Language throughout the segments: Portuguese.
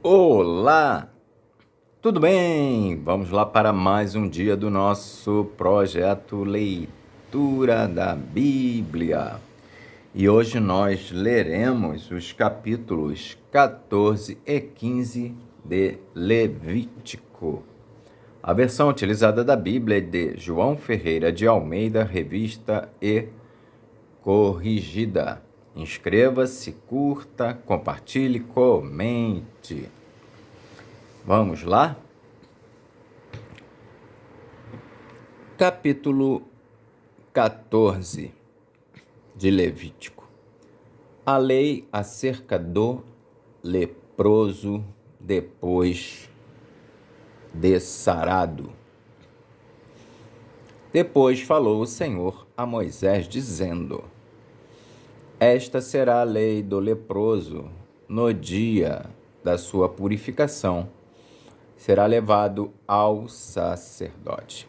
Olá, tudo bem? Vamos lá para mais um dia do nosso projeto Leitura da Bíblia. E hoje nós leremos os capítulos 14 e 15 de Levítico. A versão utilizada da Bíblia é de João Ferreira de Almeida, revista e corrigida. Inscreva-se, curta, compartilhe, comente. Vamos lá? Capítulo 14 de Levítico. A lei acerca do leproso depois de sarado. Depois falou o Senhor a Moisés, dizendo: Esta será a lei do leproso no dia da sua purificação. Será levado ao sacerdote.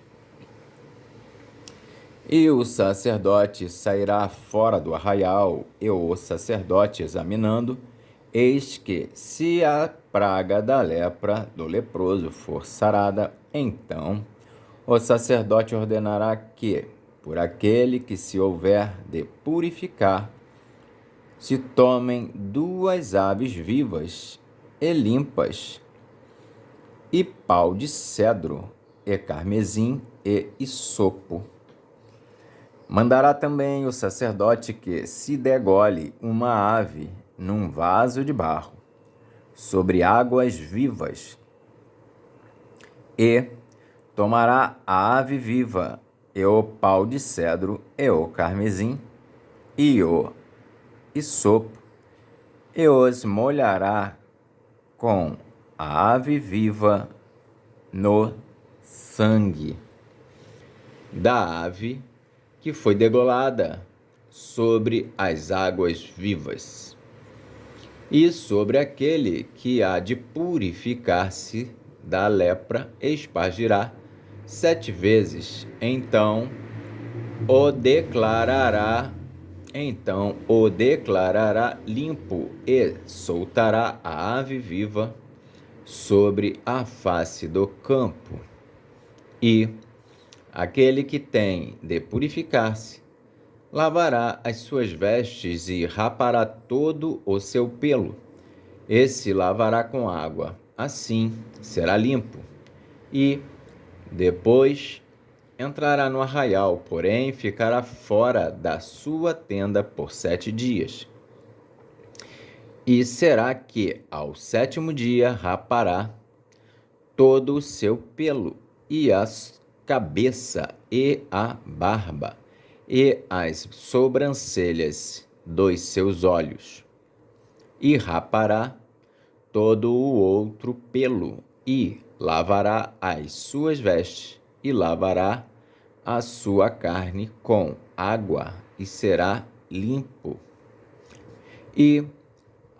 E o sacerdote sairá fora do arraial, e o sacerdote, examinando, eis que, se a praga da lepra do leproso for sarada, então o sacerdote ordenará que, por aquele que se houver de purificar, se tomem 2 aves vivas e limpas, e pau de cedro, e carmesim, e isopo. Mandará também o sacerdote que se degole uma ave num vaso de barro, sobre águas vivas, e tomará a ave viva, e o pau de cedro, e o carmesim, e o isopo, e os molhará com a ave viva no sangue da ave que foi degolada sobre as águas vivas, e sobre aquele que há de purificar-se da lepra espargirá 7 vezes, então o declarará limpo, e soltará a ave viva sobre a face do campo. E aquele que tem de purificar-se lavará as suas vestes e rapará todo o seu pelo, e se lavará com água, assim será limpo. E depois entrará no arraial, porém ficará fora da sua tenda por 7 dias. E será que ao 7º dia rapará todo o seu pelo, e a cabeça, e a barba, e as sobrancelhas dos seus olhos, e rapará todo o outro pelo, e lavará as suas vestes, e lavará a sua carne com água, e será limpo. E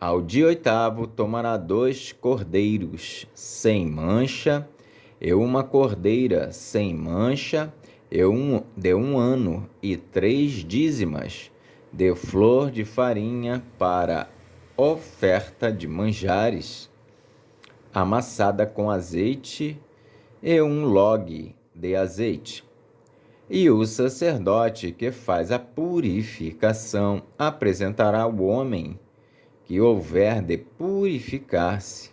ao dia 8º tomará 2 cordeiros sem mancha, e uma cordeira sem mancha, de 1 ano, e 3 dízimas de flor de farinha para oferta de manjares, amassada com azeite, e 1 log de azeite. E o sacerdote que faz a purificação apresentará o homem que houver de purificar-se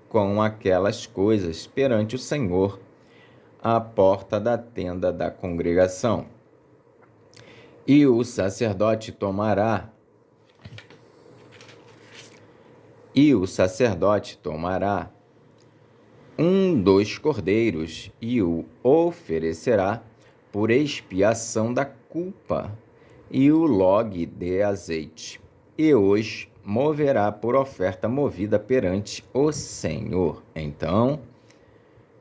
com aquelas coisas perante o Senhor, à porta da tenda da congregação. E o sacerdote tomará um dos cordeiros e o oferecerá por expiação da culpa, e o log de azeite, e os moverá por oferta movida perante o Senhor. Então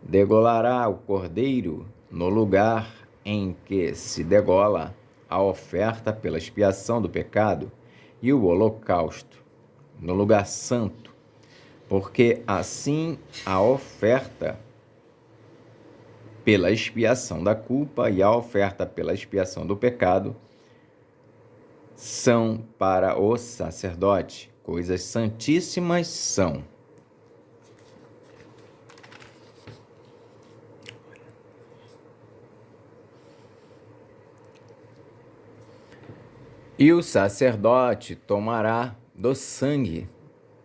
degolará o cordeiro no lugar em que se degola a oferta pela expiação do pecado, e o holocausto no lugar santo, porque assim a oferta pela expiação da culpa e a oferta pela expiação do pecado são para o sacerdote, coisas santíssimas são. E o sacerdote tomará do sangue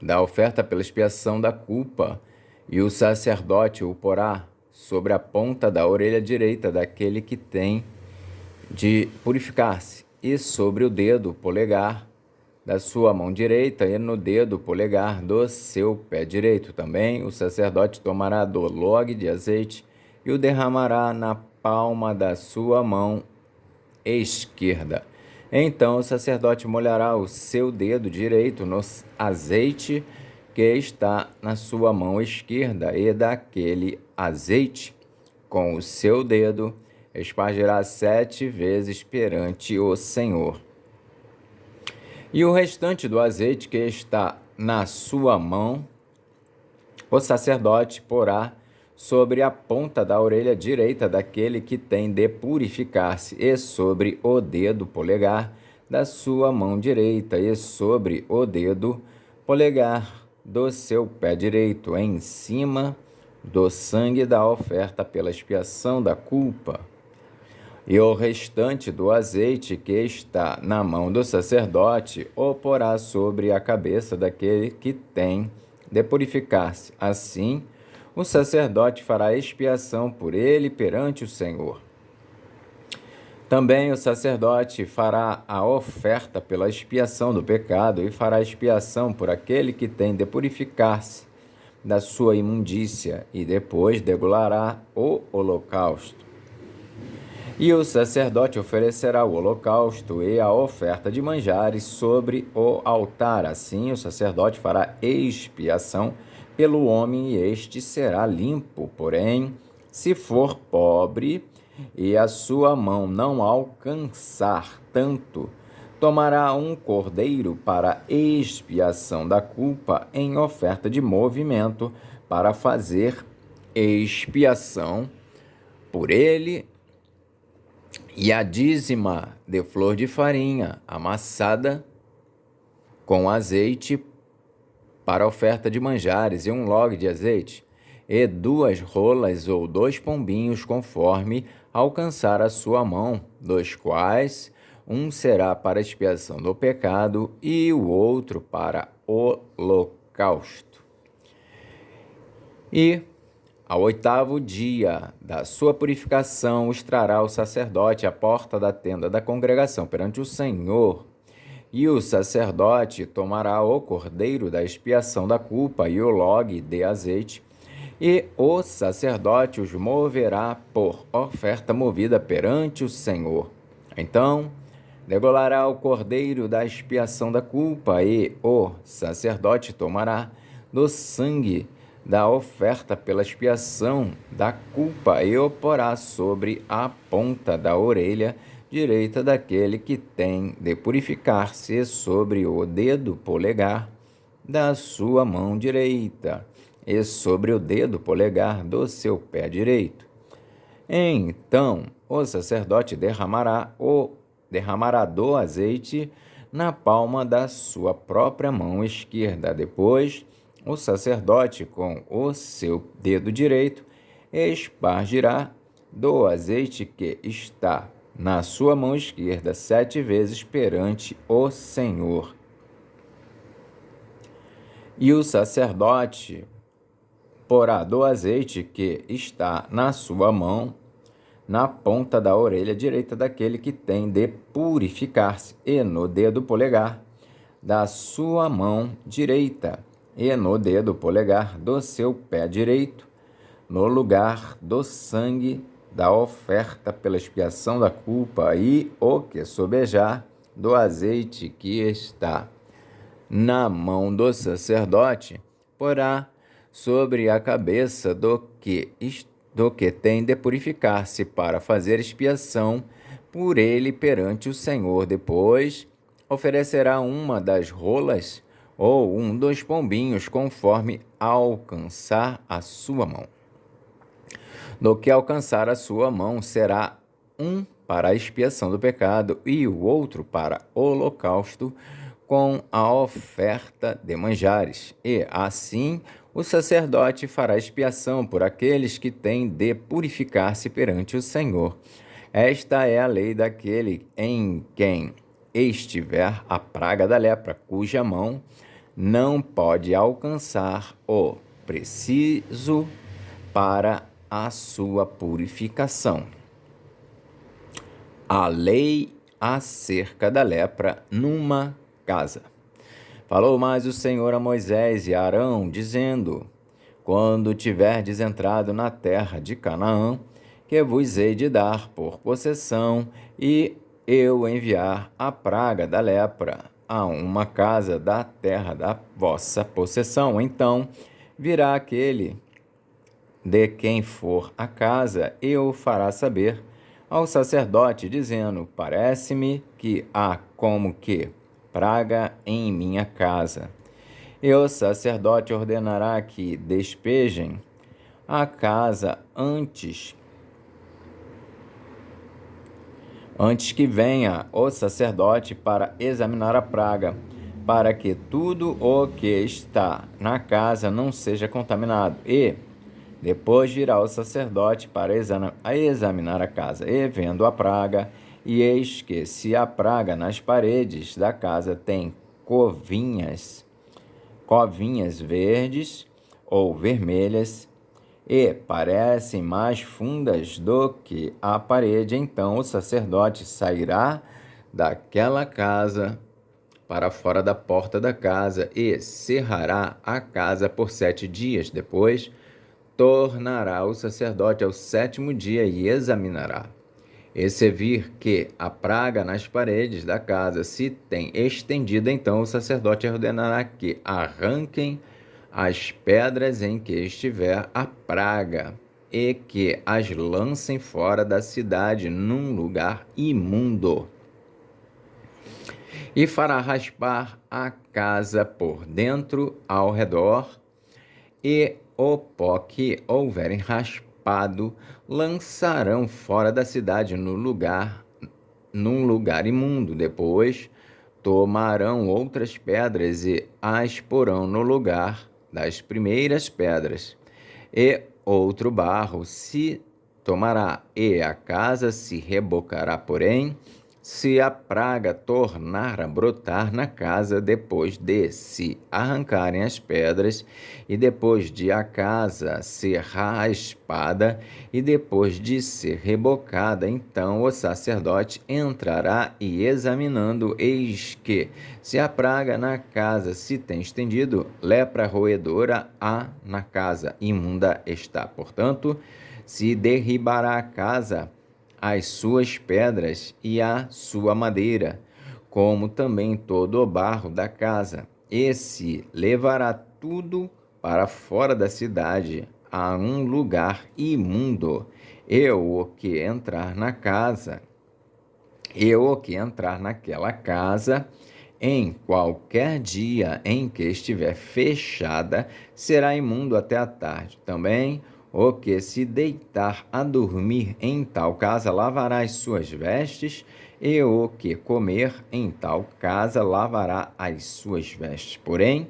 da oferta pela expiação da culpa, e o sacerdote o porá sobre a ponta da orelha direita daquele que tem de purificar-se, e sobre o dedo polegar da sua mão direita, e no dedo polegar do seu pé direito. Também o sacerdote tomará do log de azeite e o derramará na palma da sua mão esquerda. Então o sacerdote molhará o seu dedo direito no azeite que está na sua mão esquerda, e daquele azeite, com o seu dedo, espargirá 7 vezes perante o Senhor. E o restante do azeite que está na sua mão, o sacerdote porá sobre a ponta da orelha direita daquele que tem de purificar-se, e sobre o dedo polegar da sua mão direita, e sobre o dedo polegar do seu pé direito, em cima do sangue da oferta pela expiação da culpa. E o restante do azeite que está na mão do sacerdote o porá sobre a cabeça daquele que tem de purificar-se. Assim, o sacerdote fará expiação por ele perante o Senhor. Também o sacerdote fará a oferta pela expiação do pecado e fará expiação por aquele que tem de purificar-se da sua imundícia, e depois degolará o holocausto. E o sacerdote oferecerá o holocausto e a oferta de manjares sobre o altar. Assim, o sacerdote fará expiação pelo homem, e este será limpo. Porém, se for pobre e a sua mão não alcançar tanto, tomará um cordeiro para expiação da culpa em oferta de movimento, para fazer expiação por ele, e a dízima de flor de farinha amassada com azeite para oferta de manjares, e um log de azeite, e 2 rolas ou 2 pombinhos, conforme alcançar a sua mão, dos quais um será para expiação do pecado e o outro para holocausto. E ao 8º dia da sua purificação, os trará o sacerdote à porta da tenda da congregação perante o Senhor. E o sacerdote tomará o cordeiro da expiação da culpa e o log de azeite, e o sacerdote os moverá por oferta movida perante o Senhor. Então degolará o cordeiro da expiação da culpa, e o sacerdote tomará do sangue da oferta pela expiação da culpa e o porá sobre a ponta da orelha direita daquele que tem de purificar-se, sobre o dedo polegar da sua mão direita e sobre o dedo polegar do seu pé direito. Então o sacerdote derramará do azeite na palma da sua própria mão esquerda. Depois, o sacerdote, com o seu dedo direito, espargirá do azeite que está na sua mão esquerda 7 vezes perante o Senhor. E o sacerdote porá do azeite que está na sua mão na ponta da orelha direita daquele que tem de purificar-se, e no dedo polegar da sua mão direita, e no dedo polegar do seu pé direito, no lugar do sangue da oferta pela expiação da culpa, e o que sobejar do azeite que está na mão do sacerdote porá sobre a cabeça do que tem de purificar-se, para fazer expiação por ele perante o Senhor. Depois oferecerá uma das rolas ou um dos pombinhos, conforme alcançar a sua mão. No que alcançar a sua mão, será um para a expiação do pecado e o outro para o holocausto, com a oferta de manjares. E assim o sacerdote fará expiação por aqueles que têm de purificar-se perante o Senhor. Esta é a lei daquele em quem estiver a praga da lepra, cuja mão não pode alcançar o preciso para a sua purificação. A lei acerca da lepra numa casa. Falou mais o Senhor a Moisés e a Arão, dizendo: quando tiverdes entrado na terra de Canaã, que vos hei de dar por possessão, e eu enviar a praga da lepra a uma casa da terra da vossa possessão, então virá aquele de quem for a casa e o fará saber ao sacerdote, dizendo: parece-me que há como que praga em minha casa. E o sacerdote ordenará que despejem a casa antes que venha o sacerdote para examinar a praga, para que tudo o que está na casa não seja contaminado. E depois virá o sacerdote para examinar a casa, e vendo a praga, e eis que se a praga nas paredes da casa tem covinhas verdes ou vermelhas, e parecem mais fundas do que a parede, então o sacerdote sairá daquela casa para fora da porta da casa e cerrará a casa por 7 dias. Depois tornará o sacerdote ao 7º dia e examinará. E se vir que a praga nas paredes da casa se tem estendida, então o sacerdote ordenará que arranquem as pedras em que estiver a praga e que as lancem fora da cidade num lugar imundo. E fará raspar a casa por dentro ao redor, e o pó que houverem raspado lançarão fora da cidade num lugar imundo. Depois tomarão outras pedras e as porão no lugar das primeiras pedras, e outro barro se tomará, e a casa se rebocará. Porém, se a praga tornar a brotar na casa depois de se arrancarem as pedras, e depois de a casa ser raspada, e depois de ser rebocada, então o sacerdote entrará e, examinando, eis que, se a praga na casa se tem estendido, lepra roedora há na casa, imunda está. Portanto, se derribará a casa, as suas pedras e a sua madeira, como também todo o barro da casa, e se levará tudo para fora da cidade, a um lugar imundo, e o que entrar naquela casa, em qualquer dia em que estiver fechada, será imundo até a tarde. Também o que se deitar a dormir em tal casa lavará as suas vestes, e o que comer em tal casa lavará as suas vestes. Porém,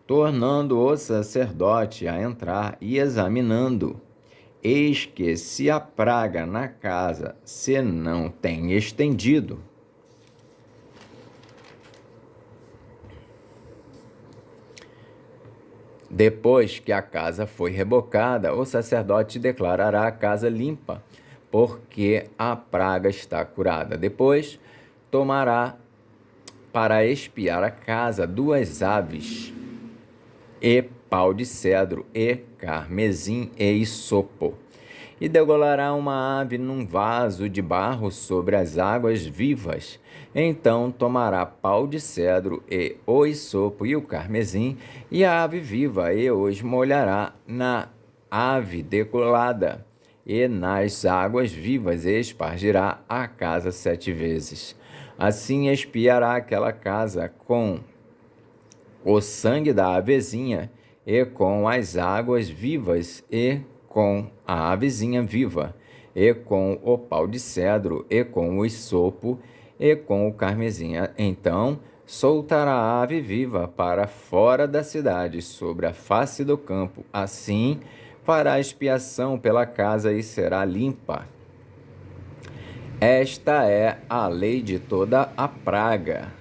tornando o sacerdote a entrar e examinando, eis que se a praga na casa se não tem estendido, depois que a casa foi rebocada, o sacerdote declarará a casa limpa, porque a praga está curada. Depois tomará para expiar a casa 2 aves, e pau de cedro, e carmesim, e hisopo. E degolará uma ave num vaso de barro sobre as águas vivas. Então tomará pau de cedro, e o hisopo, e o carmesim, e a ave viva, e os molhará na ave degolada, e nas águas vivas, e espargirá a casa 7 vezes. Assim expiará aquela casa com o sangue da avezinha, e com as águas vivas, e com a avezinha viva, e com o pau de cedro, e com o hisopo, e com o carmesim. Então soltará a ave viva para fora da cidade, sobre a face do campo. Assim fará expiação pela casa e será limpa. Esta é a lei de toda a praga,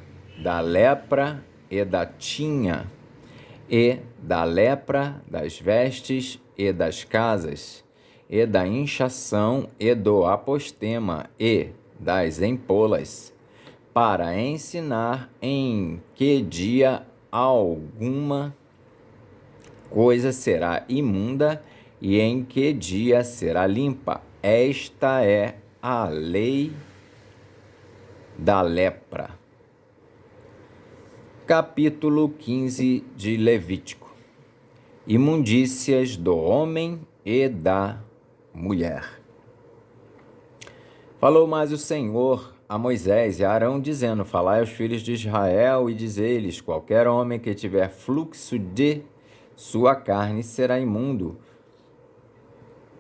da lepra e da tinha, e da lepra das vestes e das casas, e da inchação e do apostema e das empolas, para ensinar em que dia alguma coisa será imunda e em que dia será limpa. Esta é a lei da lepra. Capítulo 15 de Levítico. Imundícias do homem e da mulher. Falou mais o Senhor a Moisés e a Arão, dizendo: Falai aos filhos de Israel e diz-lhes: qualquer homem que tiver fluxo de sua carne será imundo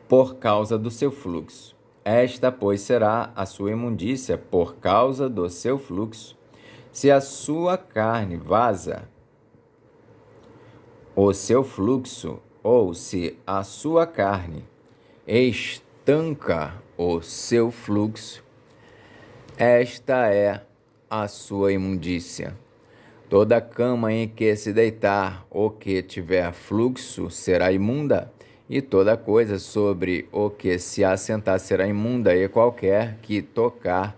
por causa do seu fluxo. Esta, pois, será a sua imundícia por causa do seu fluxo. Se a sua carne vaza o seu fluxo, ou se a sua carne estanca o seu fluxo, esta é a sua imundícia. Toda cama em que se deitar ou que tiver fluxo será imunda, e toda coisa sobre o que se assentar será imunda, e qualquer que tocar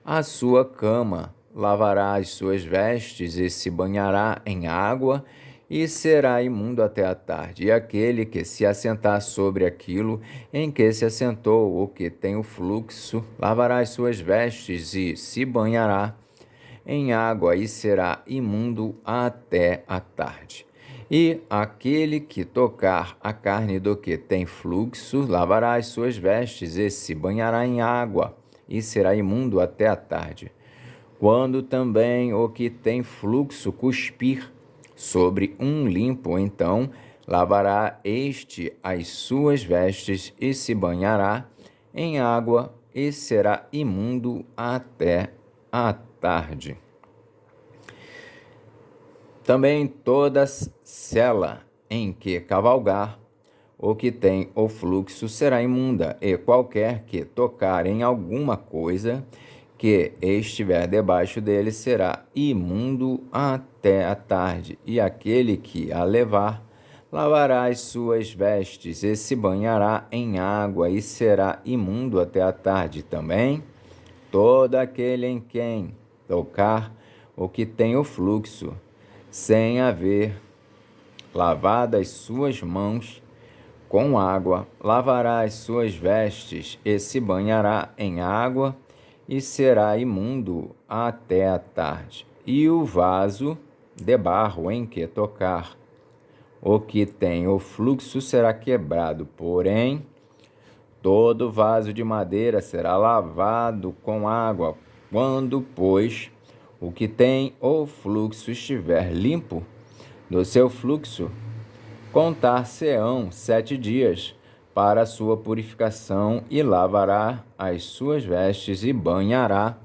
a sua cama lavará as suas vestes e se banhará em água, e será imundo até a tarde. E aquele que se assentar sobre aquilo em que se assentou, o que tem o fluxo, lavará as suas vestes e se banhará em água, e será imundo até a tarde. E aquele que tocar a carne do que tem fluxo, lavará as suas vestes e se banhará em água, e será imundo até a tarde. Quando também o que tem fluxo cuspir sobre um limpo, então lavará este as suas vestes e se banhará em água, e será imundo até a tarde. Também toda sela em que cavalgar o que tem o fluxo será imunda, e qualquer que tocar em alguma coisa que estiver debaixo dele será imundo até a tarde. E aquele que a levar lavará as suas vestes e se banhará em água, e será imundo até a tarde também. Todo aquele em quem tocar o que tem o fluxo, sem haver lavado as suas mãos com água, lavará as suas vestes e se banhará em água, e será imundo até a tarde. E o vaso de barro em que tocar o que tem o fluxo será quebrado, porém todo vaso de madeira será lavado com água. Quando, pois, o que tem o fluxo estiver limpo do seu fluxo, contar-se-ão 7 dias para a sua purificação, e lavará as suas vestes e banhará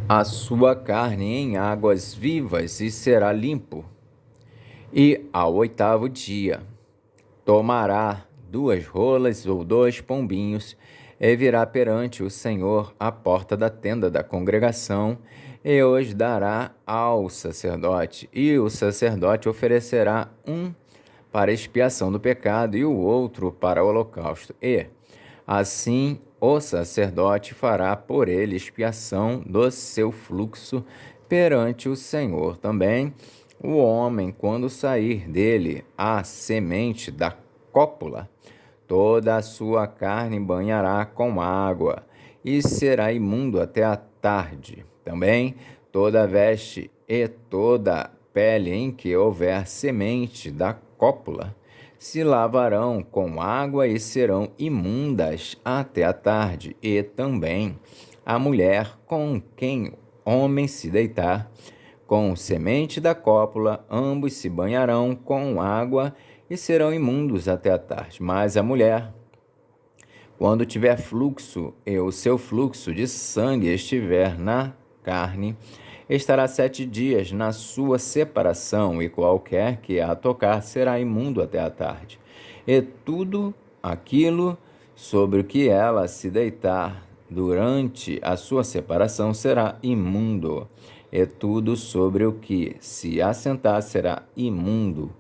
a sua carne em águas vivas, e será limpo. E ao 8º dia tomará 2 rolas ou 2 pombinhos, e virá perante o Senhor à porta da tenda da congregação, e os dará ao sacerdote. E o sacerdote oferecerá um para expiação do pecado e o outro para o holocausto. E assim o sacerdote fará por ele expiação do seu fluxo perante o Senhor. Também o homem, quando sair dele a semente da cópula, toda a sua carne banhará com água, e será imundo até a tarde. Também toda veste e toda pele em que houver semente da cópula se lavarão com água, e serão imundas até a tarde. E também a mulher com quem homem se deitar com semente da cópula, ambos se banharão com água e serão imundos até a tarde. Mas a mulher, quando tiver fluxo e o seu fluxo de sangue estiver na carne, estará 7 dias na sua separação, e qualquer que a tocar será imundo até a tarde. E tudo aquilo sobre o que ela se deitar durante a sua separação será imundo, e tudo sobre o que se assentar será imundo.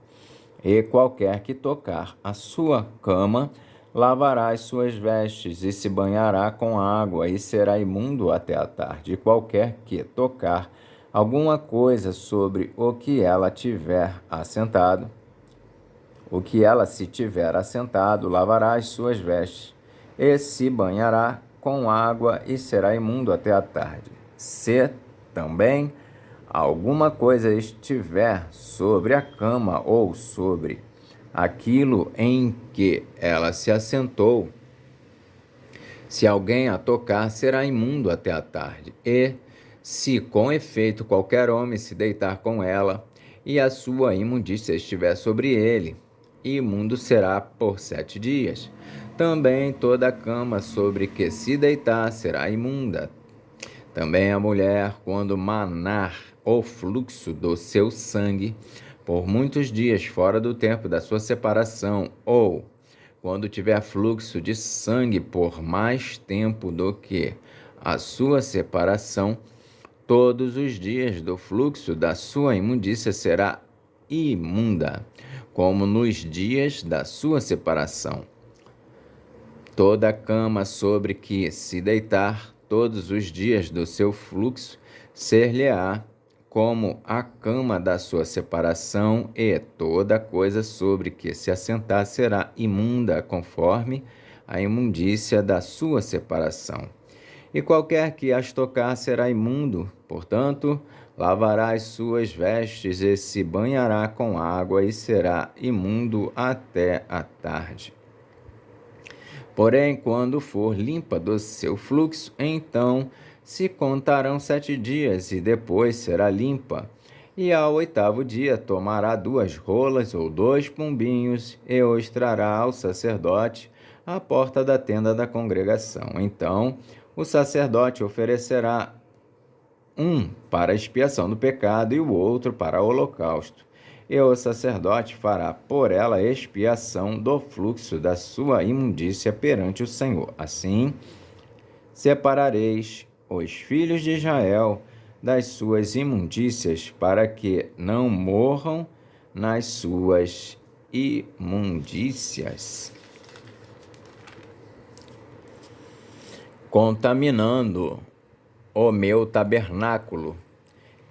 E qualquer que tocar a sua cama lavará as suas vestes e se banhará com água e será imundo até a tarde. E qualquer que tocar alguma coisa sobre o que ela se tiver assentado, lavará as suas vestes e se banhará com água e será imundo até a tarde. Se também alguma coisa estiver sobre a cama ou sobre aquilo em que ela se assentou, se alguém a tocar, será imundo até a tarde. E, se com efeito qualquer homem se deitar com ela, e a sua imundícia estiver sobre ele, imundo será por 7 dias. Também toda a cama sobre que se deitar será imunda. Também a mulher, quando manar o fluxo do seu sangue, por muitos dias fora do tempo da sua separação, ou quando tiver fluxo de sangue por mais tempo do que a sua separação, todos os dias do fluxo da sua imundícia será imunda, como nos dias da sua separação. Toda a cama sobre que se deitar todos os dias do seu fluxo ser-lhe-á como a cama da sua separação, e toda coisa sobre que se assentar será imunda, conforme a imundícia da sua separação. E qualquer que as tocar será imundo, portanto, lavará as suas vestes e se banhará com água e será imundo até a tarde. Porém, quando for limpa do seu fluxo, então se contarão 7 dias, e depois será limpa. E ao 8º dia tomará 2 rolas ou 2 pombinhos, e os trará ao sacerdote à porta da tenda da congregação. Então o sacerdote oferecerá um para expiação do pecado e o outro para o holocausto. E o sacerdote fará por ela expiação do fluxo da sua imundícia perante o Senhor. Assim, separareis os filhos de Israel das suas imundícias, para que não morram nas suas imundícias, contaminando o meu tabernáculo,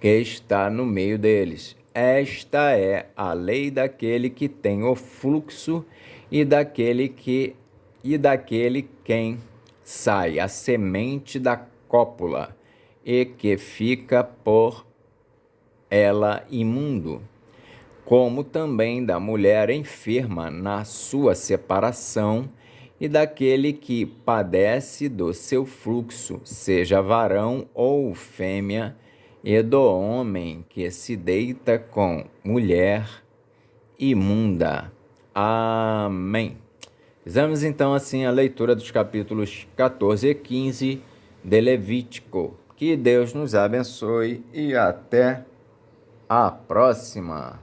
que está no meio deles. Esta é a lei daquele que tem o fluxo e daquele quem sai a semente da cópula e que fica por ela imundo, como também da mulher enferma na sua separação e daquele que padece do seu fluxo, seja varão ou fêmea, e do homem que se deita com mulher imunda. Amém. Fizemos então assim a leitura dos capítulos 14 e 15 de Levítico. Que Deus nos abençoe e até a próxima.